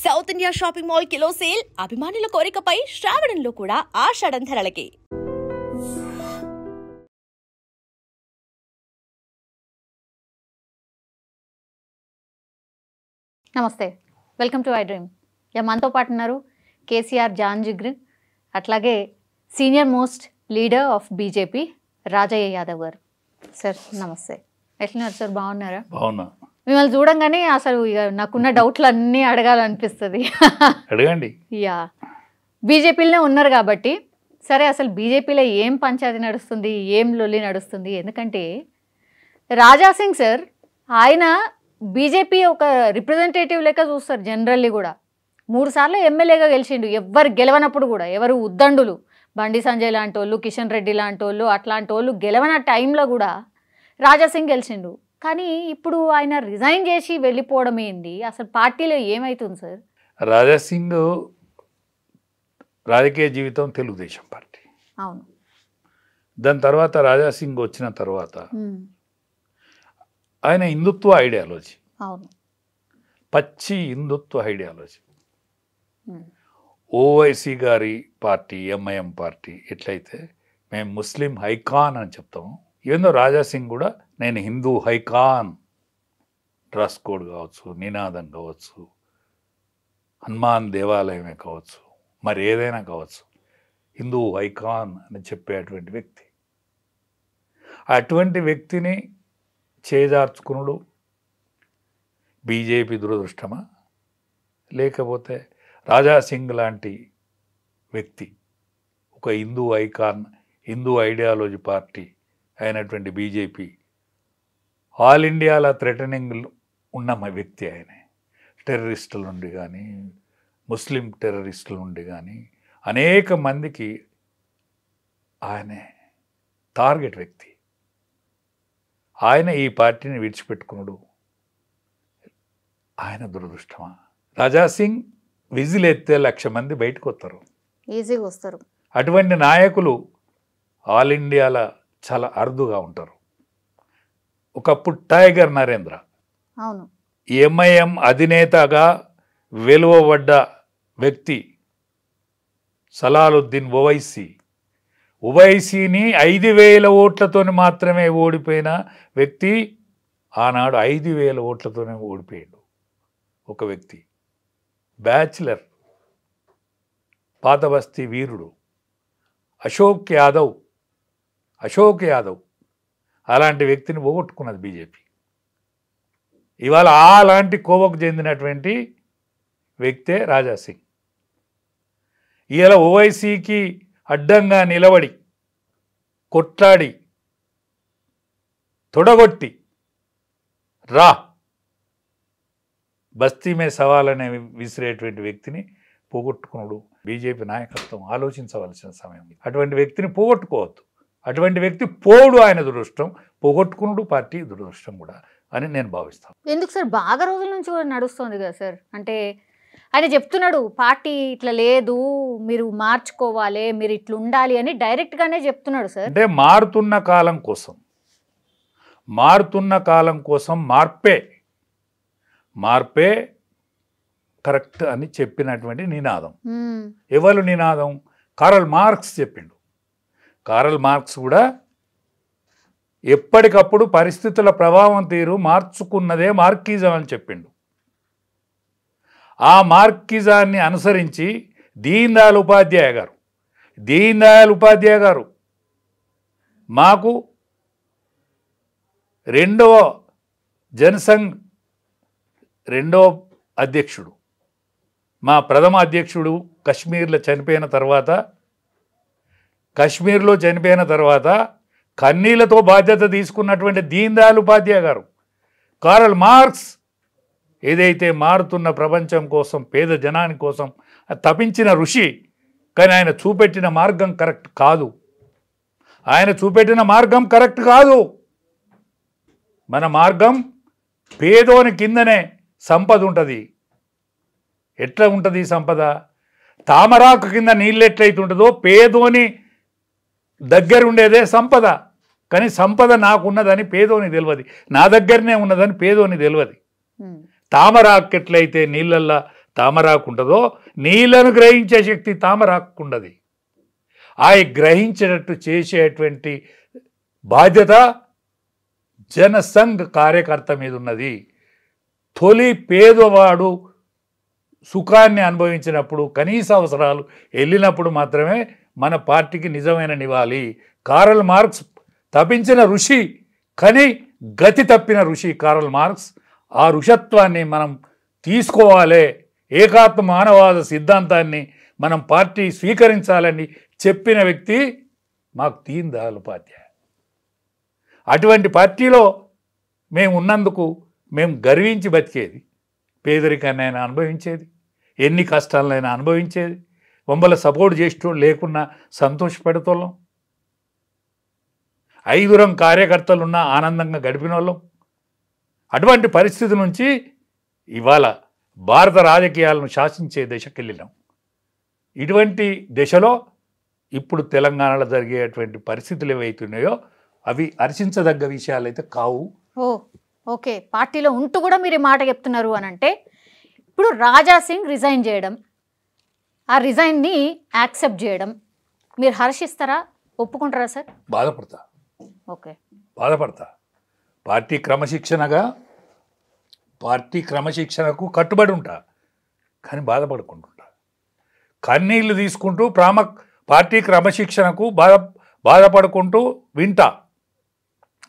South India shopping mall kilo sale అభిమానుల కోరికపై శ్రావణంలో కూడా ఆషాఢం ధరలకి. నమస్తే, వెల్కమ్ టు ఐ డ్రీమ్. మనతో పాటు ఉన్నారు కేసీఆర్ జాన్ జిగ్రి, అట్లాగే senior most leader of BJP Rajaiah Yadav గారు. సార్ నమస్తే, ఎట్లున్నారు సార్? బాగున్నారా? బాగున్నా. మిమ్మల్ని చూడంగానే అసలు ఇక నాకున్న డౌట్లు అన్నీ అడగాలనిపిస్తుంది. అడగండి. యా, బీజేపీలోనే ఉన్నారు కాబట్టి సరే, అసలు బీజేపీలో ఏం పంచాయతీ నడుస్తుంది, ఏం లొల్లి నడుస్తుంది? ఎందుకంటే రాజాసింగ్ సార్ ఆయన బీజేపీ ఒక రిప్రజెంటేటివ్ లెక్క చూస్తారు జనరల్లీ కూడా. 3 సార్లు ఎమ్మెల్యేగా గెలిచిండు. ఎవరు గెలవనప్పుడు కూడా, ఎవరు ఉద్దండులు బండి సంజయ్ లాంటి వాళ్ళు, కిషన్ రెడ్డి లాంటి వాళ్ళు, అట్లాంటి వాళ్ళు గెలవన టైంలో కూడా రాజాసింగ్ గెలిచిండు. కానీ ఇప్పుడు ఆయన రిజైన్ చేసి వెళ్ళిపోవడం ఏంది? అసలు పార్టీలో ఏమవుతుంది సార్? రాజాసింగ్ రాజకీయ జీవితం తెలుగుదేశం పార్టీ. అవును. దాని తర్వాత రాజాసింగ్ వచ్చిన తర్వాత ఆయన హిందుత్వ ఐడియాలజీ, అవును, పచ్చి హిందుత్వ ఐడియాలజీ. ఓవైసీ గారి పార్టీ, ఎంఐఎం పార్టీ ఎట్లయితే మేము ముస్లిం హైకాన్ అని చెప్తాము, ఏందో రాజాసింగ్ కూడా నేను హిందూ హైకాన్, డ్రెస్ కోడ్ కావచ్చు, నినాదం కావచ్చు, హనుమాన్ దేవాలయమే కావచ్చు, మరి ఏదైనా కావచ్చు, హిందూ హైకాన్ అని చెప్పేటువంటి వ్యక్తి. అటువంటి వ్యక్తిని చేజార్చుకునుడు బీజేపీ దురదృష్టమా, లేకపోతే రాజాసింగ్ లాంటి వ్యక్తి ఒక Hindu icon, Hindu ideology party అయినటువంటి బీజేపీ ఆల్ ఇండియాలో థ్రెటనింగ్ ఉన్న వ్యక్తి ఆయనే. టెర్రరిస్టుల నుండి కానీ, ముస్లిం టెర్రరిస్టుల నుండి కానీ అనేక మందికి ఆయనే టార్గెట్ వ్యక్తి. ఆయన ఈ పార్టీని విడిచిపెట్టుకున్నాడు, ఆయన దురదృష్టమా? రాజాసింగ్ విజిల్ ఎత్తే 1,00,000 మంది బయటకు వస్తారు, ఈజీగా వస్తారు. అటువంటి నాయకులు ఆల్ ఇండియాలో చాలా అరుదుగా ఉంటారు. ఒకప్పుడు టైగర్ నరేంద్ర, అవును, ఎంఐఎం అధినేతగా వెలువబడ్డ వ్యక్తి సలాలుద్దీన్ ఓవైసీని 5,000 ఓట్లతో మాత్రమే ఓడిపోయిన వ్యక్తి ఆనాడు 5,000 ఓట్లతోనే ఓడిపోయాడు. ఒక వ్యక్తి బ్యాచిలర్, పాత బస్తీ వీరుడు అశోక్ యాదవ్ అలాంటి వ్యక్తిని పోగొట్టుకున్నది బీజేపీ. ఇవాళ అలాంటి కోవకు చెందినటువంటి వ్యక్తే రాజాసింగ్. ఇవాళ ఓవైసీకి అడ్డంగా నిలబడి కొట్లాడి తొడగొట్టి రా బస్తీ మే సవాలనే విసిరేటువంటి వ్యక్తిని పోగొట్టుకున్నాడు. బీజేపీ నాయకత్వం ఆలోచించవలసిన సమయం. అటువంటి వ్యక్తిని పోగొట్టుకోవద్దు. అటువంటి వ్యక్తి పోడు ఆయన దురదృష్టం, పోగొట్టుకున్నాడు పార్టీ దురదృష్టం కూడా అని నేను భావిస్తాను. ఎందుకు సార్? బాగా రోజుల నుంచి కూడా నడుస్తుంది కదా సార్. అంటే ఆయన చెప్తున్నాడు పార్టీ ఇట్లా లేదు, మీరు మార్చుకోవాలి, మీరు ఇట్లా ఉండాలి అని డైరెక్ట్గానే చెప్తున్నాడు సార్. అంటే మారుతున్న కాలం కోసం మార్పే కరెక్ట్ అని చెప్పినటువంటి నినాదం. ఎవరు నినాదం? కారల్ మార్క్స్ చెప్పిండు. కారల్ మార్క్స్ కూడా ఎప్పటికప్పుడు పరిస్థితుల ప్రభావం తీరు మార్చుకున్నదే మార్కిజం అని చెప్పిండు. ఆ మార్కిజాన్ని అనుసరించి దీన్ దయాళ్ ఉపాధ్యాయ గారు మాకు రెండవ అధ్యక్షుడు, మా ప్రథమ అధ్యక్షుడు కాశ్మీర్లో చనిపోయిన తర్వాత కన్నీళ్లతో బాధ్యత తీసుకున్నటువంటి దీన్ దయాళ్ ఉపాధ్యాయ గారు, కారల్ మార్క్స్ ఏదైతే మారుతున్న ప్రపంచం కోసం, పేద జనాని కోసం తపించిన ఋషి. కానీ ఆయన చూపెట్టిన మార్గం కరెక్ట్ కాదు. మన మార్గం పేదోని కిందనే సంపద ఉంటుంది. ఎట్లా ఉంటుంది సంపద? తామరాకు కింద నీళ్ళు ఎట్లయితుంటుందో పేదోని దగ్గర ఉండేదే సంపద. కానీ సంపద నాకున్నదని పేదోని తెలియదు, నా దగ్గరనే ఉన్నదని పేదోని తెలియదు. తామరాకు ఎట్లయితే నీళ్ళల్లో తామరాకు ఉంటుందో నీళ్లను గ్రహించే శక్తి తామరాకు ఉండదు. ఆ గ్రహించేటట్టు చేసేటువంటి బాధ్యత జనసంఘ్ కార్యకర్త మీద ఉన్నది. తొలి పేదవాడు సుఖాన్ని అనుభవించినప్పుడు, కనీస అవసరాలు వెళ్ళినప్పుడు మాత్రమే మన పార్టీకి నిజమైన నివాళి. కార్ల్ మార్క్స్ తప్పించిన ఋషి, కానీ గతి తప్పిన ఋషి కార్ల్ మార్క్స్. ఆ ఋషత్వాన్ని మనం తీసుకోవాలి. ఏకాత్మ మానవాద సిద్ధాంతాన్ని మనం పార్టీ స్వీకరించాలని చెప్పిన వ్యక్తి మాకు దీన్ దయాళ్ ఉపాధ్యాయ. అటువంటి పార్టీలో మేము ఉన్నందుకు మేము గర్వించి బతికేది. పేదరికాన్నైనా అనుభవించేది, ఎన్ని కష్టాలైనా అనుభవించేది, మమ్మల్ని సపోర్ట్ చేసేటోళ్ళు లేకున్నా సంతోషపడేతోళ్ళం, 5 కార్యకర్తలున్నా ఆనందంగా గడిపిన వాళ్ళం. అటువంటి పరిస్థితి నుంచి ఇవాళ భారత రాజకీయాలను శాసించే దశకి వెళ్ళినాం. ఇటువంటి దశలో ఇప్పుడు తెలంగాణలో జరిగేటువంటి పరిస్థితులు ఏవైతున్నాయో అవి హర్షించదగ్గ విషయాలు అయితే కావు. ఓకే, పార్టీలో ఉంటూ కూడా మీరు ఈ మాట చెప్తున్నారు అని అంటే, ఇప్పుడు రాజా సింగ్ రిజైన్ చేయడం, ఆ రిజైన్ని యాక్సెప్ట్ చేయడం మీరు హర్షిస్తారా, ఒప్పుకుంటారా సార్? బాధపడతా. ఓకే, బాధపడతా. పార్టీ క్రమశిక్షణకు కట్టుబడి ఉంటా, కానీ బాధపడుకుంటుంటా. కన్నీళ్లు తీసుకుంటూ పార్టీ క్రమశిక్షణకు బాధపడుకుంటూ వింటా,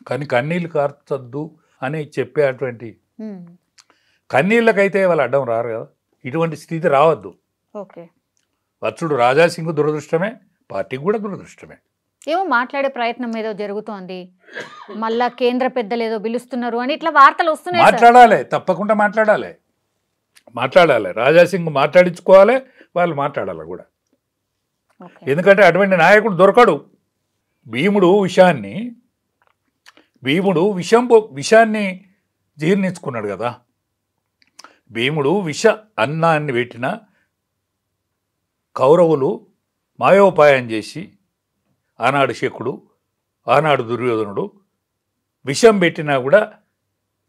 కానీ కన్నీళ్ళు కార్చొద్దు అని చెప్పేటువంటి కన్నీళ్ళకైతే వాళ్ళు అడ్డం రారు కదా. ఇటువంటి స్థితి రావద్దు. ఓకే, వచ్చుడు రాజాసింగ్ దురదృష్టమే, పార్టీకి కూడా దురదృష్టమే. ఏమో మాట్లాడే ప్రయత్నం ఏదో జరుగుతోంది, మళ్ళా కేంద్ర పెద్దలు ఏదో పిలుస్తున్నారు అని ఇట్లా వార్తలు వస్తున్నాయి. మాట్లాడాలి, తప్పకుండా మాట్లాడాలి. రాజాసింగ్ మాట్లాడించుకోవాలి, వాళ్ళు మాట్లాడాలి కూడా. ఎందుకంటే అటువంటి నాయకుడు దొరకడు. భీముడు విషాన్ని జీర్ణించుకున్నాడు కదా. భీముడు అన్నాన్ని పెట్టిన కౌరవులు మాయోపాయం చేసి, ఆనాడు శకుడు, ఆనాడు దుర్యోధనుడు విషం పెట్టినా కూడా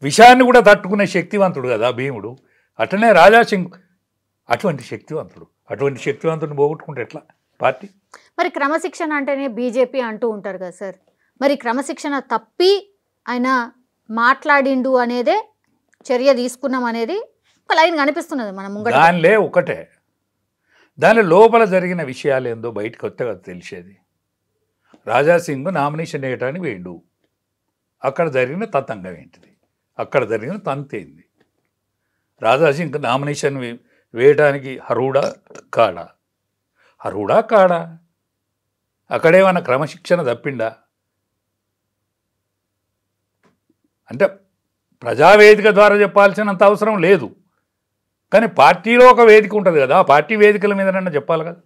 విషాన్ని కూడా తట్టుకునే శక్తివంతుడు కదా భీముడు. అట్లనే రాజాసింగ్ అటువంటి శక్తివంతుడిని పోగొట్టుకుంటే ఎట్లా పార్టీ? మరి క్రమశిక్షణ అంటేనే బీజేపీ అంటూ ఉంటారు కదా సార్, మరి క్రమశిక్షణ తప్పి ఆయన మాట్లాడిండు అనేదే, చర్య తీసుకున్నాం అనేది ఒక లైన్ కనిపిస్తున్నది మన ముంగట. దానిలే ఒకటే, దాని లోపల జరిగిన విషయాలు ఏందో బయటకు వస్తే కదా తెలిసేది. రాజాసింగ్ నామినేషన్ వేయటానికి వేయండు, అక్కడ జరిగిన తతంగం ఏంటిది, అక్కడ జరిగిన తంతేంది? రాజాసింగ్ నామినేషన్ వేయటానికి అర్హుడా కాడా? అక్కడేమన్నా క్రమశిక్షణ తప్పిండా? అంటే ప్రజావేదిక ద్వారా చెప్పాల్సినంత అవసరం లేదు, కానీ పార్టీలో ఒక వేదిక ఉంటుంది కదా, పార్టీ వేదికల మీదనన్నా చెప్పాలి కదా.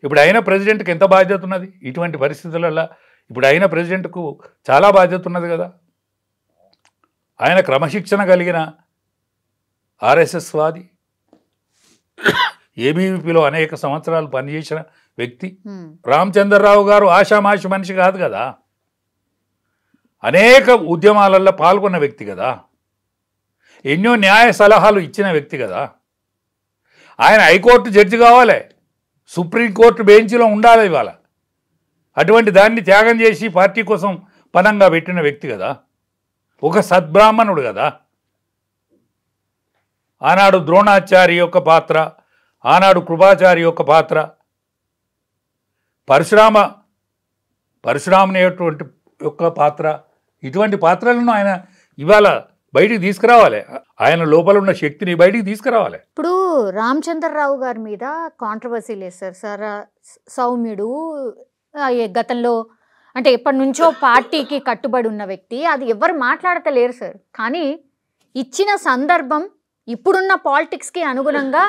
ఇప్పుడు అయిన ప్రెసిడెంట్కి ఎంత బాధ్యత ఉన్నది ఇటువంటి పరిస్థితులలో? ఇప్పుడు అయిన ప్రెసిడెంట్కు చాలా బాధ్యత ఉన్నది కదా. ఆయన క్రమశిక్షణ కలిగిన ఆర్ఎస్ఎస్ వాది, ఏబీవీపీలో అనేక సంవత్సరాలు పనిచేసిన వ్యక్తి. రామచంద్రరావు గారు ఆషామాషి మనిషి కాదు కదా, అనేక ఉద్యమాలలో పాల్గొన్న వ్యక్తి కదా, ఎన్నో న్యాయ సలహాలు ఇచ్చిన వ్యక్తి కదా. ఆయన హైకోర్టు జడ్జి కావాలి, సుప్రీంకోర్టు బెంచ్లో ఉండాలి ఇవాళ. అటువంటి దాన్ని త్యాగం చేసి పార్టీ కోసం పనంగా పెట్టిన వ్యక్తి కదా, ఒక సద్బ్రాహ్మణుడు కదా. ఆనాడు ద్రోణాచారి యొక్క పాత్ర, ఆనాడు కృపాచారి యొక్క పాత్ర, పరశురాముని యొక్క పాత్ర, ఇటువంటి పాత్రలను ఆయన ఇవాళ బయటికి తీసుకురావాలి. ఆయన లోపల ఉన్న శక్తిని బయటికి తీసుకురావాలి. ఇప్పుడు రామచంద్రరావు గారి మీద కాంట్రవర్సీ లేదు సార్. సౌమ్యుడు, గతంలో అంటే ఎప్పటి నుంచో పార్టీకి కట్టుబడి ఉన్న వ్యక్తి, అది ఎవరు మాట్లాడతలేరు సార్. కానీ ఇచ్చిన సందర్భం ఇప్పుడున్న పాలిటిక్స్కి అనుగుణంగా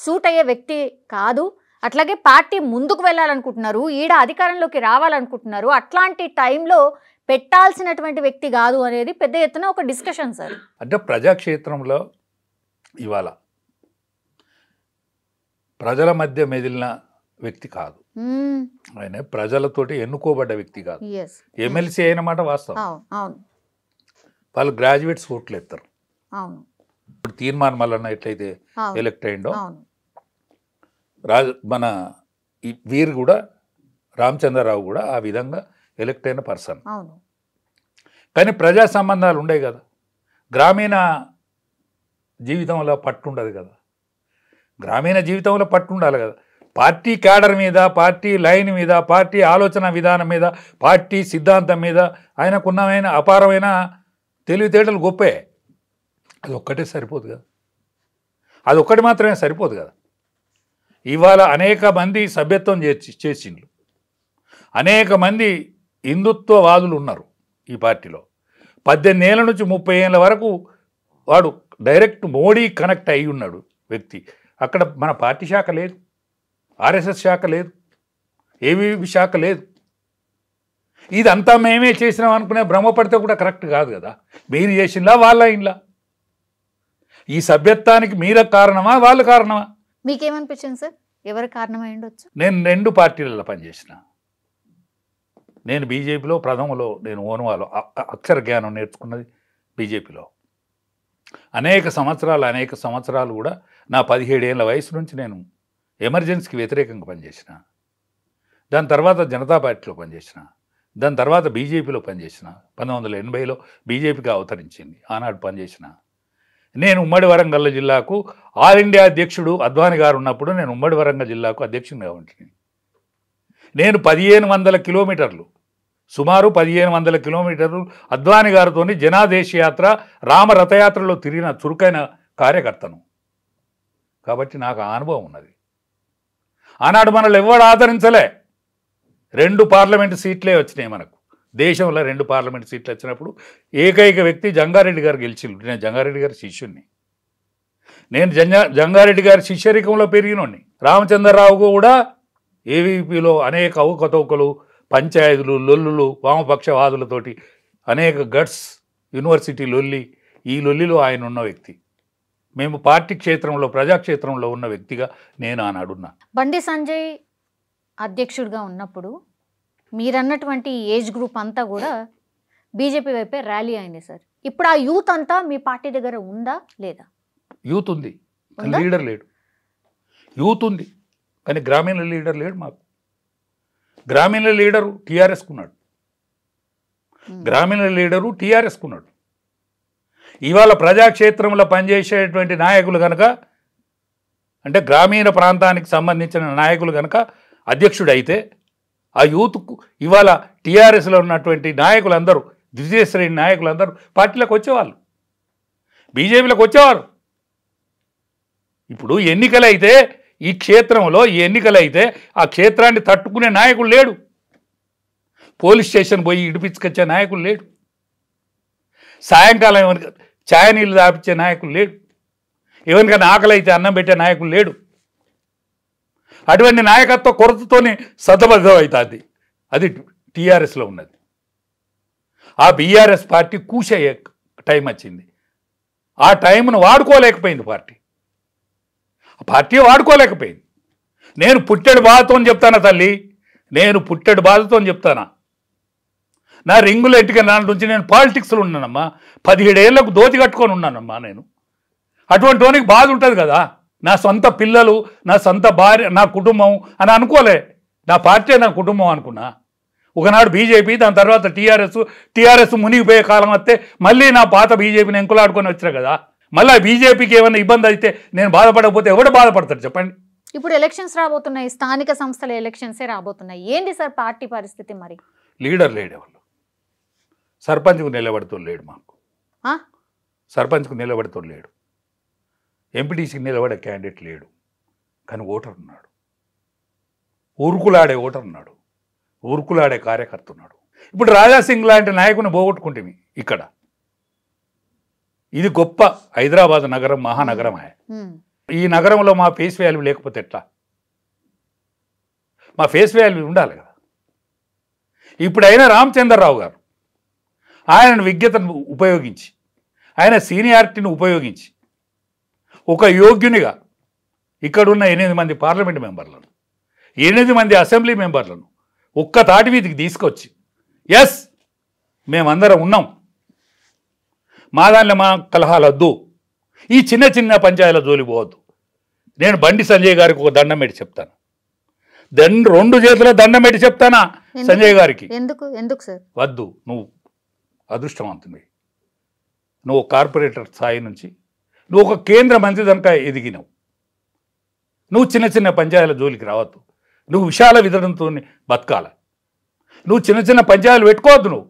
సూట్ అయ్యే వ్యక్తి కాదు. అట్లాగే పార్టీ ముందుకు వెళ్ళాలనుకుంటున్నారు, ఈడ అధికారంలోకి రావాలనుకుంటున్నారు, అట్లాంటి టైంలో పెట్టాల్సినటువంటి వ్యక్తి కాదు అనేది పెద్ద ఎత్తున ఒక డిస్కషన్ సార్. అంటే ప్రజాక్షేత్రంలో ఇవాళ ప్రజల మధ్య మెదిలిన వ్యక్తి కాదు, ఆయన ప్రజలతోటి ఎన్నుకోబడ్డ వ్యక్తి కాదు. ఎమ్మెల్సీ అయిన మాట వాస్తవం. వాళ్ళు గ్రాడ్యుయేట్స్ ఓట్లు ఎత్తారు, ఇప్పుడు తీర్మానం మల్లన్న ఎట్లయితే అవును. ఎలక్ట్ అయిండో అవును. మన వీరు కూడా రామచంద్రరావు కూడా ఆ విధంగా ఎలక్ట్ అయిన పర్సన్. అవును. కానీ ప్రజా సంబంధాలు ఉండే కదా, గ్రామీణ జీవితంలో పట్టు ఉండదు కదా, గ్రామీణ జీవితంలో పట్టు ఉండాలి కదా. పార్టీ క్యాడర్ మీద, పార్టీ లైన్ మీద, పార్టీ ఆలోచన విధానం మీద, పార్టీ సిద్ధాంతం మీద ఆయనకున్నమైన అపారమైన తెలివితేటలు గొప్పే. అది ఒక్కటే సరిపోదు కదా, అది ఒక్కటి మాత్రమే సరిపోదు కదా. ఇవాళ అనేక మంది సభ్యత్వం చేసిండ్రు, అనేక మంది హిందుత్వవాదులు ఉన్నారు ఈ పార్టీలో. 18 ఏళ్ళ నుంచి 30 ఏళ్ళ వరకు వాడు డైరెక్ట్ మోడీ కనెక్ట్ అయి ఉన్నాడు వ్యక్తి. అక్కడ మన పార్టీ శాఖ లేదు, ఆర్ఎస్ఎస్ శాఖ లేదు, ఏబీవీ శాఖ లేదు. ఇదంతా మేమే చేసినాం అనుకునే భ్రమపడితే కూడా కరెక్ట్ కాదు కదా. మీరు చేసిందా వాళ్ళ ఇంట్లో? ఈ సభ్యత్వానికి మీర కారణమా వాళ్ళు కారణమా? మీకేమనిపించింది సార్, ఎవరు కారణమై ఉండొచ్చు? నేను 2 పార్టీలలో పనిచేసిన. నేను బీజేపీలో ప్రథమలో నేను ఓన్వాలో అక్షర జ్ఞానం నేర్చుకున్నది బీజేపీలో. అనేక సంవత్సరాలు కూడా నా 17 ఏళ్ళ వయసు నుంచి నేను ఎమర్జెన్సీకి వ్యతిరేకంగా పనిచేసిన. దాని తర్వాత జనతా పార్టీలో పనిచేసిన, దాని తర్వాత బీజేపీలో పనిచేసిన. 1980లో బీజేపీకి అవతరించింది, ఆనాడు పనిచేసిన. నేను ఉమ్మడి వరంగల్ జిల్లాకు ఆల్ ఇండియా అధ్యక్షుడు అద్వానీ గారు ఉన్నప్పుడు నేను ఉమ్మడి వరంగల్ జిల్లాకు అధ్యక్షుడిగా ఉంటుంది. నేను 1500 కిలోమీటర్లు, సుమారు 1500 కిలోమీటర్లు అద్వానీ గారితో జనాదేశ యాత్ర, రామ రథయాత్రలో తిరిగిన చురుకైన కార్యకర్తను. కాబట్టి నాకు ఆ అనుభవం ఉన్నది. ఆనాడు మనల్ని ఎవడు ఆదరించలే. 2 పార్లమెంటు సీట్లే వచ్చినాయి మనకు. దేశంలో 2 పార్లమెంట్ సీట్లు వచ్చినప్పుడు ఏకైక వ్యక్తి జంగారెడ్డి గారు గెలిచిండు. నేను జంగారెడ్డి గారి శిష్యుణ్ణి. నేను జంగారెడ్డి గారి శిష్యరికంలో పెరిగినోడిని. రామచంద్రరావు కూడా ఏవీపీలో అనేక అవకతవకలు, పంచాయతీలు, లొల్లులు, వామపక్షవాదులతోటి అనేక గట్స్, యూనివర్సిటీ లొల్లి, ఈ లొల్లిలో ఆయన ఉన్న వ్యక్తి. మేము పార్టీ క్షేత్రంలో, ప్రజాక్షేత్రంలో ఉన్న వ్యక్తిగా నేను ఆనాడున్నా. బండి సంజయ్ అధ్యక్షుడిగా ఉన్నప్పుడు మీరన్నటువంటి ఏజ్ గ్రూప్ అంతా కూడా బీజేపీ వైపే ర్యాలీ అయింది సార్. ఇప్పుడు ఆ యూత్ అంతా మీ పార్టీ దగ్గర ఉందా లేదా? యూత్ ఉంది కానీ లీడర్ లేడు. యూత్ ఉంది కానీ గ్రామీణ లీడర్ లేడు. మాకు గ్రామీణ లీడరు టీఆర్ఎస్కున్నాడు, గ్రామీణ లీడరు టీఆర్ఎస్కున్నాడు. ఇవాళ ప్రజాక్షేత్రంలో పనిచేసేటువంటి నాయకులు కనుక, అంటే గ్రామీణ ప్రాంతానికి సంబంధించిన నాయకులు కనుక అధ్యక్షుడు అయితే, ఆ యూత్కు ఇవాళ టీఆర్ఎస్లో ఉన్నటువంటి నాయకులందరూ, ద్వితీయ శ్రేణి నాయకులందరూ పార్టీలకు వచ్చేవాళ్ళు, బీజేపీలకు వచ్చేవారు. ఇప్పుడు ఎన్నికలైతే ఈ క్షేత్రంలో ఎన్నికలైతే ఆ క్షేత్రాన్ని తట్టుకునే నాయకుడు లేడు. పోలీస్ స్టేషన్ పోయి ఇడిపించుకొచ్చే నాయకుడు లేడు. సాయంకాలం ఎవరికి ఛాయ నీళ్ళు దాపించే నాయకుడు లేడు. ఎవరికైనా ఆకలి అయితే అన్నం పెట్టే నాయకుడు లేడు. అటువంటి నాయకత్వ కొరతతోనే సతబద్ధం అవుతుంది. అది టీఆర్ఎస్లో ఉన్నది. ఆ బీఆర్ఎస్ పార్టీ కూసే టైం వచ్చింది. ఆ టైంను వాడుకోలేకపోయింది పార్టీ. ఆ పార్టీ వాడుకోలేకపోయింది. నేను పుట్టెడు బాధతో చెప్తానా తల్లి, నేను పుట్టెడు బాధతో చెప్తానా. నా రింగులు ఎట్టుగా నాటి నుంచి నేను పాలిటిక్స్లో ఉన్నానమ్మా. 17 ఏళ్లకు దోతి కట్టుకొని ఉన్నానమ్మా నేను. అటువంటి వానికి బాధ ఉంటుంది కదా. నా సొంత పిల్లలు, నా సొంత భార్య, నా కుటుంబం అని అనుకోలే. నా పార్టీ నా కుటుంబం అనుకున్నా. ఒకనాడు బీజేపీ, దాని తర్వాత టీఆర్ఎస్ మునిగిపోయే కాలం వస్తే మళ్ళీ నా పాత బీజేపీని ఎంకులాడుకొని వచ్చినా కదా. మళ్ళీ బీజేపీకి ఏమైనా ఇబ్బంది అయితే నేను బాధపడకపోతే ఎవడు బాధపడతాడు చెప్పండి. ఇప్పుడు ఎలక్షన్స్ రాబోతున్నాయి, స్థానిక సంస్థల ఎలక్షన్సే రాబోతున్నాయి. ఏంటి సార్ పార్టీ పరిస్థితి మరి? లీడర్ లేడు. ఎవరు సర్పంచ్కు నిలబడుతూ లేడు. మాకు సర్పంచ్కు నిలబడుతూ లేడు. ఎంపీటీసీకి నిలబడే క్యాండిడేట్ లేడు. కానీ ఓటర్ ఉన్నాడు. ఊరుకులాడే ఓటర్ ఉన్నాడు. ఊరుకులాడే కార్యకర్త ఉన్నాడు. ఇప్పుడు రాజాసింగ్ లాంటి నాయకుని పోగొట్టుకుంటే ఇక్కడ ఇది గొప్ప హైదరాబాద్ నగరం, మహానగరమే. ఈ నగరంలో మా ఫేస్ వాల్యూ లేకపోతే ఎట్లా? మా ఫేస్ వాల్యూ ఉండాలి కదా. ఇప్పుడైనా రామచంద్రరావు గారు ఆయన విజ్ఞతను ఉపయోగించి, ఆయన సీనియారిటీని ఉపయోగించి ఒక యోగ్యునిగా ఇక్కడున్న 8 మంది పార్లమెంట్ మెంబర్లను, 8 మంది అసెంబ్లీ మెంబర్లను ఒక్క తాటి వీధికి తీసుకొచ్చి, ఎస్ మేమందరం ఉన్నాం, మా దాంట్లో మా కలహాలు వద్దు, ఈ చిన్న చిన్న పంచాయతీల జోలికి పోవద్దు. నేను బండి సంజయ్ గారికి ఒక దండం పెట్టి చెప్తాను, రెండు చేతుల దండం పెట్టి చెప్తానా సంజయ్ గారికి. ఎందుకు సార్? వద్దు, నువ్వు అదృష్టవంతుని, నువ్వు కార్పొరేటర్ స్థాయి నుంచి నువ్వు ఒక కేంద్ర మంత్రి కనుక ఎదిగినావు. నువ్వు చిన్న చిన్న పంచాయతీల జోలికి రావద్దు. నువ్వు విశాల విధానంతో బతకాల. నువ్వు చిన్న చిన్న పంచాయతీలు పెట్టుకోవద్దు.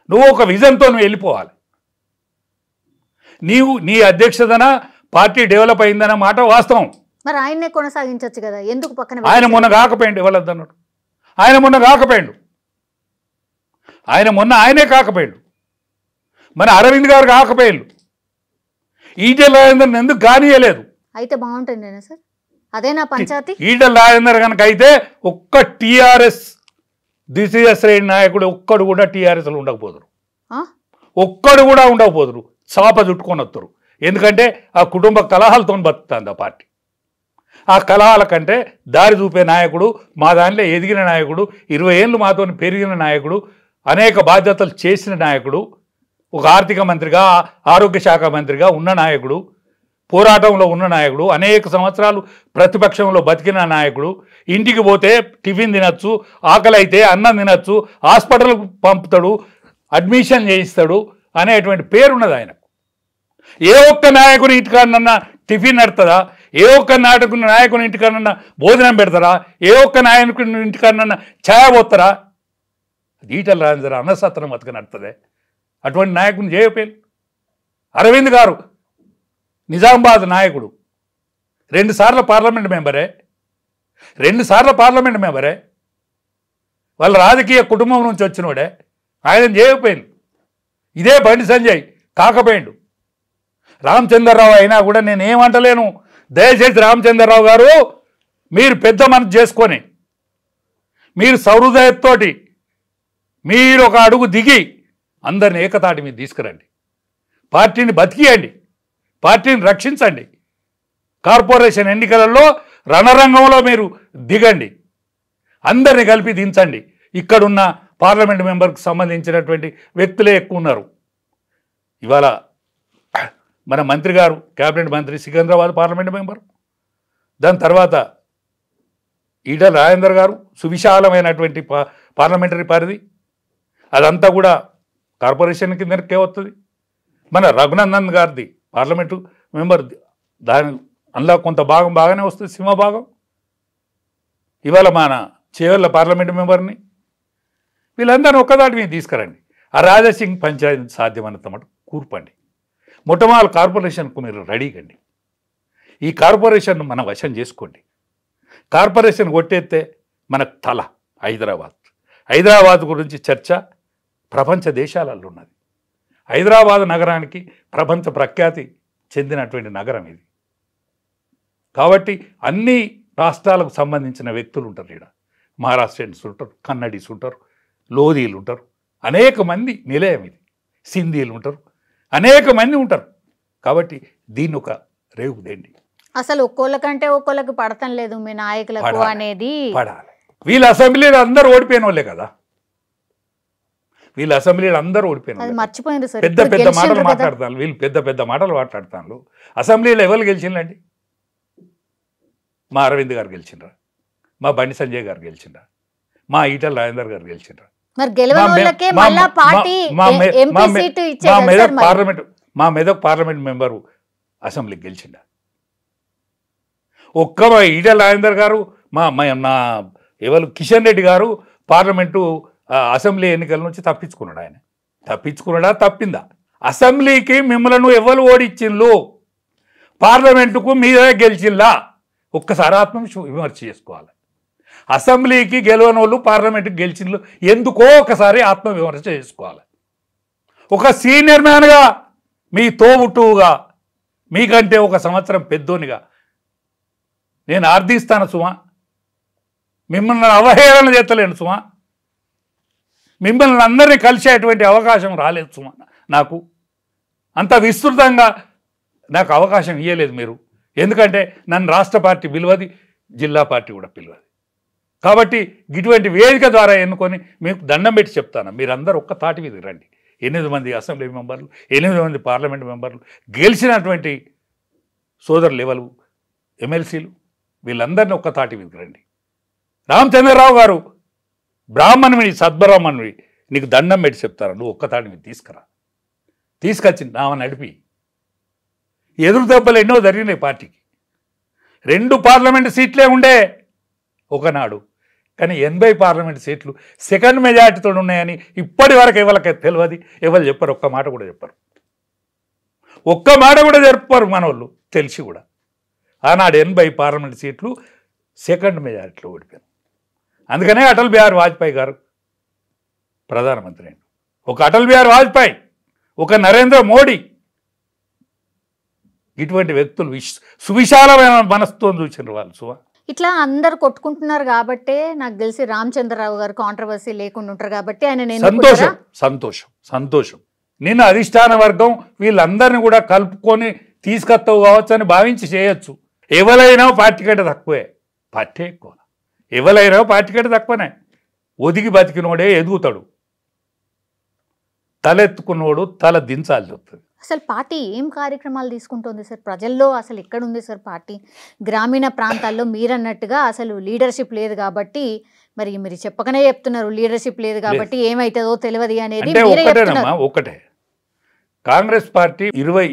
నువ్వు ఒక విజన్తో నువ్వు వెళ్ళిపోవాలి. నీ అధ్యక్షతన పార్టీ డెవలప్ అయిందన్న మాట వాస్తవం. మరి ఆయన్నే కొనసాగించవచ్చు కదా, ఎందుకు పక్కన? ఆయన మొన్న కాకపోయిండు, ఎవరద్దన్నాడు? ఆయన మొన్న కాకపోయిండు, ఆయనే కాకపోయిండు. మన అరవింద్ గారు కాకపోయిండు, ఈటెల రాజేందర్ ఎందుకు కానియలేదు? అయితే బాగుంటుందేనా సార్? అదేనా పంచాయతీ? ఈటెల రాజేందర్ కనుక అయితే ఒక్క టీఆర్ఎస్ ద్వితీయ శ్రేణి నాయకుడు ఒక్కడు కూడా టీఆర్ఎస్లో ఉండకపోదురు, ఒక్కడు కూడా ఉండకపోదురు. చాప చుట్టుకొని వస్తారు. ఎందుకంటే ఆ కుటుంబ కలహాలతో బతుకుతుంది ఆ పార్టీ. ఆ కలహాల కంటే దారి చూపే నాయకుడు, మా దాంట్లో ఎదిగిన నాయకుడు, 20 ఏళ్ళు మాతో పెరిగిన నాయకుడు, అనేక బాధ్యతలు చేసిన నాయకుడు, ఒక ఆర్థిక మంత్రిగా, ఆరోగ్య శాఖ మంత్రిగా ఉన్న నాయకుడు, పోరాటంలో ఉన్న నాయకుడు, అనేక సంవత్సరాలు ప్రతిపక్షంలో బతికిన నాయకుడు, ఇంటికి పోతే టిఫిన్ తినచ్చు, ఆకలి అయితే అన్నం తినచ్చు, హాస్పిటల్కు పంపుతాడు, అడ్మిషన్ చేయిస్తాడు అనేటువంటి పేరున్నది ఆయనకు. ఏ ఒక్క నాయకుని ఇంటికాడనన్నా టిఫిన్ నడుతుందా? ఏ ఒక్క నాయకుని ఇంటికాడనన్నా భోజనం పెడతారా? ఏ ఒక్క నాయకుని ఇంటికాడనన్నా ఛాయ పోతారా? ఈటెల రాజేందర్ అన్నసత్రం బతుక నడుతుంది. అటువంటి నాయకుని చేయపోయారు. అరవింద్ గారు నిజామాబాద్ నాయకుడు, 2 సార్లు పార్లమెంట్ మెంబరే, 2 సార్లు పార్లమెంట్ మెంబరే, వాళ్ళ రాజకీయ కుటుంబం నుంచి వచ్చినోడే. ఆయన చేయకపోయింది. ఇదే బండి సంజయ్ కాకపోయిండు. రామచంద్రరావు అయినా కూడా నేను ఏమంటలేను. దయచేసి రామచంద్రరావు గారు, మీరు పెద్ద మనసు చేసుకొని, మీరు సౌహృదయతోటి మీరు ఒక అడుగు దిగి అందరిని ఏకతాటి మీద తీసుకురండి. పార్టీని బతికియండి, పార్టీని రక్షించండి. కార్పొరేషన్ ఎన్నికలలో రణరంగంలో మీరు దిగండి, అందరిని కలిపి దించండి. ఇక్కడున్న పార్లమెంట్ మెంబర్కి సంబంధించినటువంటి వ్యక్తులే ఎక్కువ ఉన్నారు. ఇవాళ మన మంత్రి గారు, క్యాబినెట్ మంత్రి, సికింద్రాబాద్ పార్లమెంట్ మెంబర్. దాని తర్వాత ఈటెల రాజేందర్ గారు, సువిశాలమైనటువంటి పార్లమెంటరీ పరిధి, అదంతా కూడా కార్పొరేషన్ కిందకే వస్తుంది. మన రఘునందన్ గారిది పార్లమెంటు మెంబర్, దాని అందులో కొంత భాగం బాగానే వస్తుంది, సింహభాగం. ఇవాళ మన చేవెళ్ళ పార్లమెంటు మెంబర్ని, వీళ్ళందరినీ ఒక్కదాటి మీద తీసుకురండి. ఆ రాజాసింగ్ పంచాయతీ సాధ్యమైనంత మటు కూర్పండి. మొట్టమొదటి కార్పొరేషన్కు మీరు రెడీగండి. ఈ కార్పొరేషన్ను మనం వశం చేసుకోండి. కార్పొరేషన్ కొట్టేస్తే మనకు తల హైదరాబాద్ గురించి చర్చ ప్రపంచ దేశాలలో ఉన్నది. హైదరాబాద్ నగరానికి ప్రపంచ ప్రఖ్యాతి చెందినటువంటి నగరం ఇది. కాబట్టి అన్ని రాష్ట్రాలకు సంబంధించిన వ్యక్తులు ఉంటారు. ఇక్కడ మహారాష్ట్రియన్స్ ఉంటారు, కన్నడీస్ ఉంటారు, లోధీలు ఉంటారు, అనేక మంది నిలయం ఇది. సింధీలు ఉంటారు, అనేక మంది ఉంటారు. కాబట్టి దీన్ని ఒక రేవు దేండి. అసలు ఒక్కోళ్ళకంటే ఒక్కోళ్ళకి పడతం లేదు మీ నాయకులకు అనేది పడాలి. వీళ్ళ అసెంబ్లీలో అందరూ ఓడిపోయిన వాళ్ళే కదా, వీళ్ళ అసెంబ్లీలో అందరూ ఓడిపోయిన మర్చిపోయింది. పెద్ద పెద్ద మాటలు మాట్లాడతాను, వీళ్ళు పెద్ద మాటలు మాట్లాడతాను. అసెంబ్లీలో ఎవరు గెలిచిందండి? మా అరవింద్ గారు గెలిచిండ్రా, మా బండి సంజయ్ గారు గెలిచిండ్రా, మా ఈటెల రాజేందర్ గారు గెలిచిండ్రా. మా మెదక్ పార్లమెంట్ మెంబరు అసెంబ్లీకి గెలిచిండా? ఒక్క ఈటెల రాజేందర్ గారు, నా ఎవరు కిషన్ రెడ్డి గారు పార్లమెంటు అసెంబ్లీ ఎన్నికల నుంచి తప్పించుకున్నాడు. ఆయన తప్పించుకున్నాడా, తప్పిందా? అసెంబ్లీకి మిమ్మల్ని ఎవరు ఓడిచ్చిండ్రు, పార్లమెంటుకు మీరే గెలిచిందా? ఒక్కసారి ఆత్మ విమర్శ చేసుకోవాలి. అసెంబ్లీకి గెలవని వాళ్ళు పార్లమెంట్కి గెలిచిండ్రు ఎందుకో ఒకసారి ఆత్మవిమర్శ చేసుకోవాలి. ఒక సీనియర్ మ్యాన్గా, మీ తోబుట్టువుగా, మీకంటే 1 సంవత్సరం పెద్దోనిగా నేను ఆర్థిస్తాను సుమా. మిమ్మల్ని అవహేళన చేస్తలేను సుమా. మిమ్మల్ని అందరినీ కలిసేటువంటి అవకాశం రాలేదు సుమా. నాకు అంత విస్తృతంగా నాకు అవకాశం ఇవ్వలేదు మీరు. ఎందుకంటే నన్ను రాష్ట్ర పార్టీ పిలవది, జిల్లా పార్టీ కూడా పిలవది. కాబట్టి ఇటువంటి వేదిక ద్వారా ఎన్నుకొని మీకు దండం పెట్టి చెప్తాను, మీరందరూ ఒక్క తాటి మీద రండి. 8 మంది అసెంబ్లీ మెంబర్లు, 8 మంది పార్లమెంట్ మెంబర్లు, గెలిచినటువంటి సోదరులు ఎవరు ఎమ్మెల్సీలు, వీళ్ళందరినీ ఒక్క తాటి మీదకి రండి. రామచంద్రరావు గారు బ్రాహ్మణుని, సద్బ్రాహ్మణుని, నీకు దండం పెట్టి చెప్తారా, నువ్వు ఒక్క తాటి మీద తీసుకొచ్చి నామ నడిపి. ఎదురు దెబ్బలు ఎన్నో జరిగినాయి పార్టీకి. 2 పార్లమెంటు సీట్లే ఉండే ఒకనాడు, కానీ 80 పార్లమెంటు సీట్లు సెకండ్ మెజార్టీతో ఉన్నాయని ఇప్పటి వరకు ఎవరికి తెలియదు. ఎవరు చెప్పరు, ఒక్క మాట కూడా చెప్పరు. చెప్పరు మన వాళ్ళు తెలిసి కూడా. ఆనాడు 80 పార్లమెంటు సీట్లు సెకండ్ మెజారిటీలో ఓడిపోయారు. అందుకనే అటల్ బిహారీ వాజ్పేయి గారు ప్రధానమంత్రి అయ్యారు. ఒక అటల్ బిహారీ వాజ్పేయి, ఒక నరేంద్ర మోడీ, ఇటువంటి వ్యక్తులు సువిశాలమైన మనసుతో చూసినారు వాళ్ళు. ఇట్లా అందరు కొట్టుకుంటున్నారు కాబట్టే నాకు తెలిసి రామచంద్రరావు గారు కాంట్రవర్సీ లేకుండా ఉంటారు కాబట్టి ఆయన సంతోషం సంతోషం సంతోషం. నిన్న అధిష్టాన వర్గం వీళ్ళందరినీ కూడా కలుపుకొని తీసుకొస్తావు కావచ్చు అని భావించి చేయొచ్చు. ఎవరైనా పార్టీ కంటే తక్కువే, పార్టీ ఎక్కువ. ఎవరైనా పార్టీ కంటే తక్కువనే. ఒదిగి బతికినోడే ఎదుగుతాడు, తలెత్తుకున్నోడు తల దించాల్సి వస్తుంది. అసలు పార్టీ ఏం కార్యక్రమాలు తీసుకుంటుంది సార్? ప్రజల్లో అసలు ఎక్కడుంది సార్ పార్టీ? గ్రామీణ ప్రాంతాల్లో మీరన్నట్టుగా అసలు లీడర్షిప్ లేదు కాబట్టి, మరి మీరు చెప్పకనే చెప్తున్నారు లీడర్షిప్ లేదు కాబట్టి ఏమైతుందో తెలియదు అనేది. ఒకటే, కాంగ్రెస్ పార్టీ 20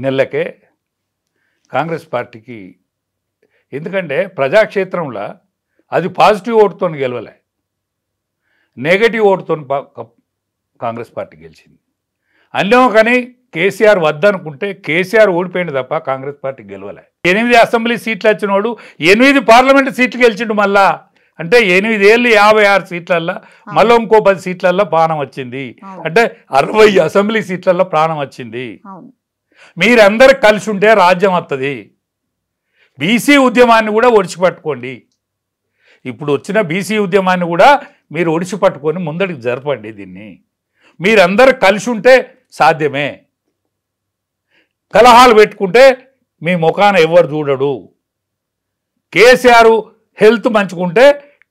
నెలలకే కాంగ్రెస్ పార్టీకి, ఎందుకంటే ప్రజాక్షేత్రంలో అది పాజిటివ్ ఓటుతో గెలవలే, నెగటివ్ ఓటుతో కాంగ్రెస్ పార్టీ గెలిచింది. అన్నో కానీ కేసీఆర్ వద్దనుకుంటే కేసీఆర్ ఓడిపోయింది తప్ప కాంగ్రెస్ పార్టీ గెలవలే. 8 అసెంబ్లీ సీట్లు వచ్చినోడు 8 పార్లమెంటు సీట్లు గెలిచిండు. మళ్ళా అంటే 8 ఏళ్ళు 56 సీట్లల్లో మళ్ళీ ఇంకో 10 సీట్లల్లో ప్రాణం వచ్చింది. అంటే 60 అసెంబ్లీ సీట్లలో ప్రాణం వచ్చింది. మీరందరూ కలిసి ఉంటే రాజ్యం వస్తుంది. బీసీ ఉద్యమాన్ని కూడా ఒడిచిపట్టుకోండి. ఇప్పుడు వచ్చిన బీసీ ఉద్యమాన్ని కూడా మీరు ఒడిచిపట్టుకొని ముందడికి జరపండి. దీన్ని మీరందరూ కలిసి ఉంటే సాధ్యమే. కలహాలు పెట్టుకుంటే మీ ముఖాన ఎవరు చూడడు. కేసీఆర్ హెల్త్ మంచుకుంటే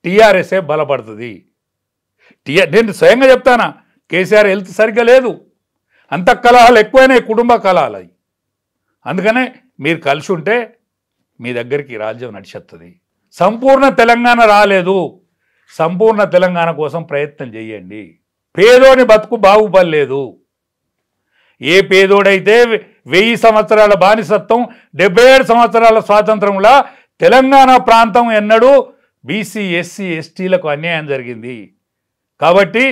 టీఆర్ఎస్ఏ బలపడుతుంది. నేను స్వయంగా చెప్తానా, కేసీఆర్ హెల్త్ సరిగ్గా లేదు, అంత కలహాలు ఎక్కువైనాయి, కుటుంబ కలహాలు అవి. అందుకనే మీరు కలిసి ఉంటే మీ దగ్గరికి రాజ్యం నడిచేస్తుంది. సంపూర్ణ తెలంగాణ రాలేదు, సంపూర్ణ తెలంగాణ కోసం ప్రయత్నం చేయండి. పేదోని బతుకు బాగుపడలేదు. ఏ పేదోడైతే 1000 సంవత్సరాల బానిసత్వం, 77 సంవత్సరాల స్వాతంత్రంలో తెలంగాణ ప్రాంతం ఎన్నడూ బీసీ, ఎస్సీ, ఎస్టీలకు అన్యాయం జరిగింది. కాబట్టి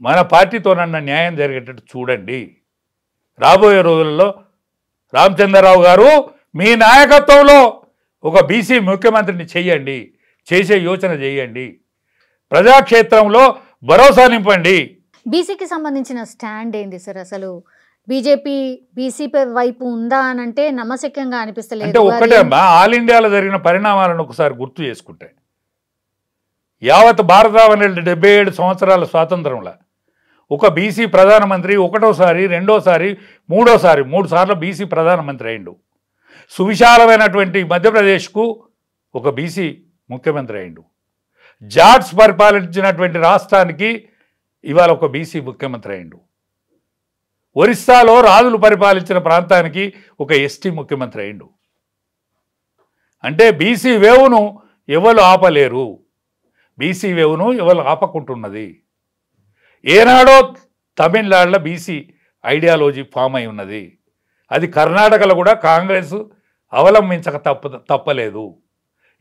మన పార్టీతోనన్న న్యాయం జరిగేటట్టు చూడండి. రాబోయే రోజుల్లో రామచంద్రరావు గారు మీ నాయకత్వంలో ఒక బీసీ ముఖ్యమంత్రిని చెయ్యండి, చేసే యోచన చేయండి. ప్రజాక్షేత్రంలో భరోసా నింపండి. బీసీకి సంబంధించిన స్టాండ్ ఏంది సార్? అసలు బీజేపీ బీసీ వైపు ఉందా అని అంటే నమ్మశక్యంగా అనిపిస్తలేదు. అంటే ఒక్కటే అమ్మా, ఆల్ ఇండియాలో జరిగిన పరిణామాలను ఒకసారి గుర్తు చేసుకుంటే, యావత్ భారతావని 77 సంవత్సరాల స్వాతంత్రంలో ఒక బీసీ ప్రధానమంత్రి ఒకటోసారి, రెండోసారి, మూడోసారి 3 సార్లు బీసీ ప్రధానమంత్రి అయిండు. సువిశాలమైనటువంటి మధ్యప్రదేశ్కు ఒక బీసీ ముఖ్యమంత్రి అయిండు. జాట్స్ పరిపాలించినటువంటి రాష్ట్రానికి ఇవాళ ఒక బీసీ ముఖ్యమంత్రి అయిండు. ఒరిస్సాలో రాజులు పరిపాలించిన ప్రాంతానికి ఒక ఎస్టీ ముఖ్యమంత్రి అయిండు. అంటే బీసీ వేవును ఎవరు ఆపలేరు, బీసీ వేవును ఎవరు ఆపకుంటున్నది. ఏనాడో తమిళనాడులో బీసీ ఐడియాలజీ ఫామ్ అయి ఉన్నది. అది కర్ణాటకలో కూడా కాంగ్రెస్ అవలంబించక తప్పలేదు.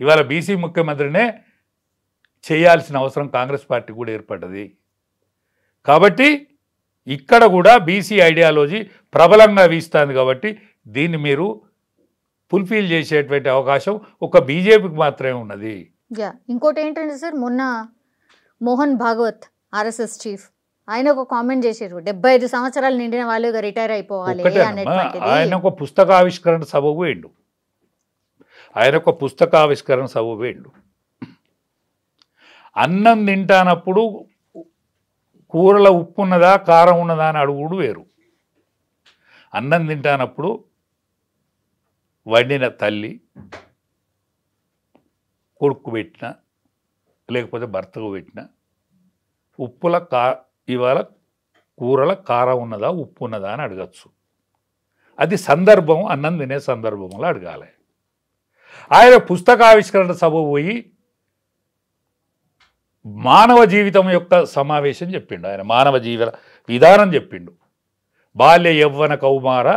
ఇవాళ బీసీ ముఖ్యమంత్రినే చేయాల్సిన అవసరం కాంగ్రెస్ పార్టీ కూడా ఏర్పడ్డది. కాబట్టి ఇక్కడ కూడా బీసీ ఐడియాలజీ ప్రబలంగా వీస్తుంది. కాబట్టి దీన్ని మీరు ఫుల్ఫిల్ చేసేటువంటి అవకాశం ఒక బీజేపీకి మాత్రమే ఉన్నది. ఇంకోటి ఏంటంటే సార్, మొన్న మోహన్ భాగవత్ ఆర్ఎస్ఎస్ చీఫ్ ఆయన ఒక కామెంట్ చేశారు, 75 సంవత్సరాలు నిండిన వాళ్ళు రిటైర్ అయిపోవాలి. ఆయన ఒక పుస్తకావిష్కరణ సభకు పోయిండు. అన్నం తింటానప్పుడు కూరలో ఉప్పు ఉన్నదా కారం ఉన్నదా అని అడుగుడు వేరు. అన్నం తింటానప్పుడు వండిన తల్లి కొడుకు పెట్టిన లేకపోతే భర్తకు పెట్టిన ఉప్పుల ఇవాళ కూరల కారం ఉన్నదా ఉప్పు ఉన్నదా అని అడగచ్చు. అది సందర్భం, అన్నం తినే సందర్భంలో అడగాలి. ఆయన పుస్తకావిష్కరణ సభ పోయి మానవ జీవితం యొక్క సమావేశం చెప్పిండు. ఆయన మానవ జీవన విధానం చెప్పిండు. బాల్య యవ్వన కౌమార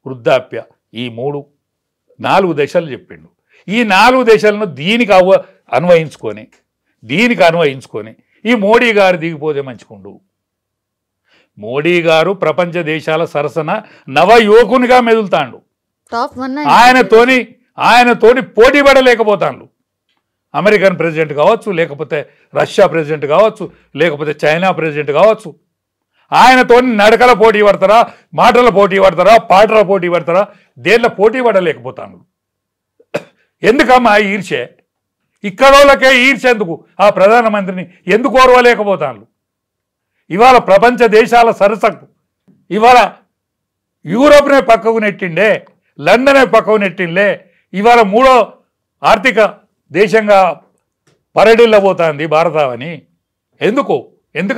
వృద్ధాప్య ఈ 4 దశలు చెప్పిండు. ఈ 4 దశలను దీనికి అన్వయించుకొని ఈ మోడీ గారు దిగిపోతే మంచిగుండు. మోడీ గారు ప్రపంచ దేశాల సరసన నవ యువకునిగా మెదులుతాండు. ఆయనతోని పోటీ పడలేకపోతాండు. అమెరికన్ ప్రెసిడెంట్ కావచ్చు, లేకపోతే రష్యా ప్రెసిడెంట్ కావచ్చు, లేకపోతే చైనా ప్రెసిడెంట్ కావచ్చు. ఆయనతో నడకల పోటీ పడతారా, మాటల పోటీ పడతారా, పాటల పోటీ పడతారా, దేనిలో పోటీ పడలేకపోతాను. ఎందుకమ్మా ఈర్ష్య? ఇక్కడోళ్ళకే ఈర్ష్య ఎందుకు? ఆ ప్రధానమంత్రిని ఎందుకు ఓర్వలేకపోతాను? ఇవాళ ప్రపంచ దేశాల సరసకు ఇవాళ యూరోప్నే పక్కకు నెట్టిండే, లండనే పక్కకు నెట్టిండే. ఇవాళ 3వ ఆర్థిక దేశంగా పరడిల్లబోతుంది భారతావని. ఎందుకు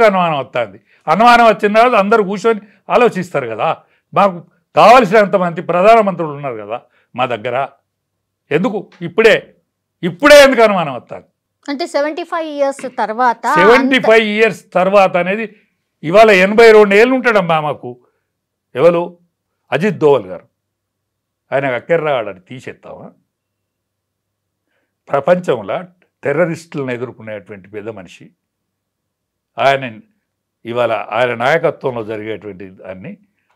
అనుమానం వస్తుంది? అనుమానం వచ్చిన తర్వాత అందరూ కూర్చొని ఆలోచిస్తారు కదా. మాకు కావలసినంత మంది ప్రధానమంత్రులు ఉన్నారు కదా మా దగ్గర. ఎందుకు ఇప్పుడే ఎందుకు అనుమానం వస్తుంది? అంటే 75 ఇయర్స్ తర్వాత 75 ఇయర్స్ తర్వాత అనేది ఇవాళ 82 ఏళ్ళు ఉంటాడమ్మా మాకు. ఎవరు? అజిత్ దోవల్ గారు. ఆయన అక్కెర్రాడని తీసేస్తావా? ప్రపంచంలో టెర్రరిస్టులను ఎదుర్కొనేటువంటి పెద్ద మనిషి ఆయన. ఇవాళ ఆయన నాయకత్వంలో జరిగేటువంటి దాన్ని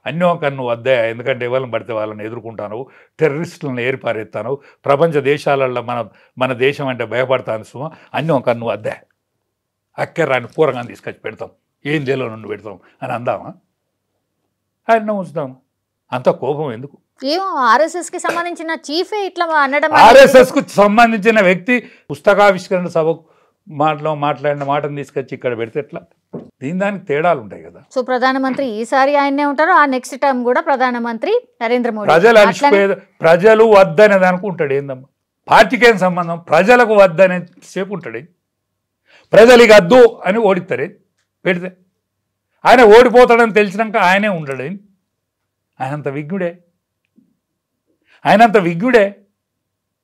అన్యోకన్ను వద్దా? ఎందుకంటే ఎవరిని పడితే వాళ్ళని ఎదుర్కొంటాను, టెర్రరిస్టులను ఏర్పారెత్తాను, ప్రపంచ దేశాలలో మన దేశం అంటే భయపడతాను. సుమా అన్యోకన్ను వద్దా? అక్కెర్రాన్ని పూర్వంగా తీసుకొచ్చి పెడతాం, ఏం జైల్లో నుండి పెడతాం అని అందామా? ఆయన ఉంచుదామా? అంత కోపం ఎందుకు? ఏమో ఆర్ఎస్ఎస్కి సంబంధించిన చీఫే ఇట్లా అనడం. ఆర్ఎస్ఎస్కు సంబంధించిన వ్యక్తి పుస్తకావిష్కరణ సభకు మాట్లాడిన మాటను తీసుకొచ్చి ఇక్కడ పెడితే ఎట్లా? దానికి తేడాలు ఉంటాయి కదా. సో ప్రధానమంత్రి ఈసారి ఆయనే ఉంటారు, ఆ నెక్స్ట్ టర్మ్ కూడా ప్రధానమంత్రి నరేంద్ర మోడీ. ప్రజలు వద్దనే దానికి ఉంటాడు. ఏందమ్మా పార్టీకి ఏం సంబంధం? ప్రజలకు వద్దనే సేపు ఉంటాడు. ప్రజలకి వద్దు అని ఓడిస్తారే పెడితే. ఆయన ఓడిపోతాడని తెలిసినాక ఆయనే ఉండడు. ఆయనంత విజ్ఞుడే.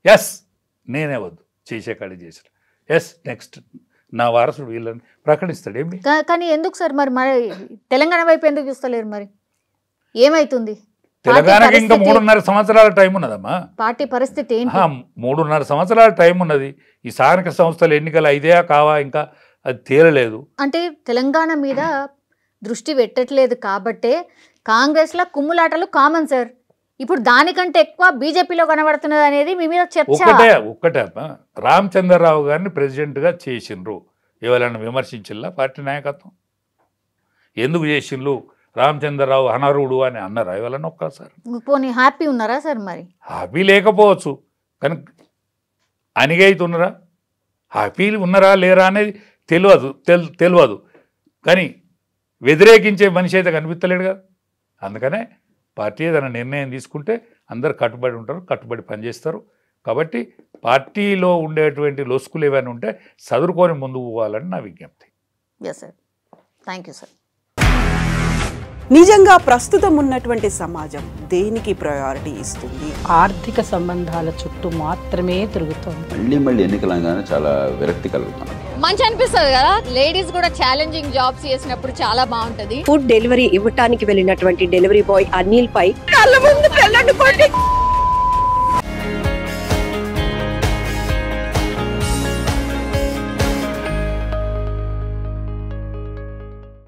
ఎస్ నేనే వద్దు చేసే కాడి చేసిన, ఎస్ నెక్స్ట్ నా వారసుడు వీళ్ళని ప్రకటిస్తాడు. కానీ ఎందుకు సార్ మరి తెలంగాణ వైపు ఎందుకు చూస్తలేరు? మరి ఏమైతుంది? తెలంగాణకి ఇంకా 3.5 సంవత్సరాల టైం ఉన్నదమ్మా. పార్టీ పరిస్థితి ఏంటి? 3.5 సంవత్సరాల టైం ఉన్నది. ఈ స్థానిక సంస్థల ఎన్నికలు అయిదేయా కావా ఇంకా అది తేలలేదు. అంటే తెలంగాణ మీద దృష్టి పెట్టట్లేదు కాబట్టే కాంగ్రెస్లో కుమ్ములాటలు కామన్ సార్. ఇప్పుడు దానికంటే ఎక్కువ బీజేపీలో కనబడుతున్నది అనేది మీ మీద చర్చ. ఒక్కటే రామచంద్రరావు గారిని ప్రెసిడెంట్గా చేసిండ్రు, ఎవరైనా విమర్శించిల్లా పార్టీ నాయకత్వం? ఎందుకు చేసిండ్రు? రామచంద్రరావు అనర్హుడు అని అన్నారా ఎవరైనా ఒక్కసారి? పోనీ హ్యాపీ ఉన్నారా సార్? మరి హ్యాపీ లేకపోవచ్చు కానీ అనిగైతున్నారా? హ్యాపీ ఉన్నారా లేరా అనేది తెలియదు కానీ వ్యతిరేకించే మనిషి అయితే కనిపించలేడు కదా. అందుకనే పార్టీ ఏదైనా నిర్ణయం తీసుకుంటే అందరు కట్టుబడి ఉంటారు, కట్టుబడి పనిచేస్తారు. కాబట్టి పార్టీలో ఉండేటువంటి లొసుకులు ఏమైనా ఉంటే చదువుకొని ముందుకు పోవాలని నా విజ్ఞప్తి. Yes sir, thank you sir. నిజంగా ప్రస్తుతం ఉన్నటువంటి సమాజం దేనికి ప్రయారిటీ ఇస్తుంది? ఆర్థిక సంబంధాల చుట్టూ మాత్రమే తిరుగుతుంది. మళ్ళీ ఎన్నికలంగానే చాలా విరక్తి కలుగుతాను. మంచి అనిపిస్తుంది కదా, లేడీస్ కూడా ఛాలెంజింగ్ జాబ్స్ చేసినప్పుడు చాలా బాగుంటది. ఫుడ్ డెలివరీ ఇవ్వటానికి వెళ్ళినటువంటి డెలివరీ బాయ్ అనిల్ పై కళ్ళ ముందు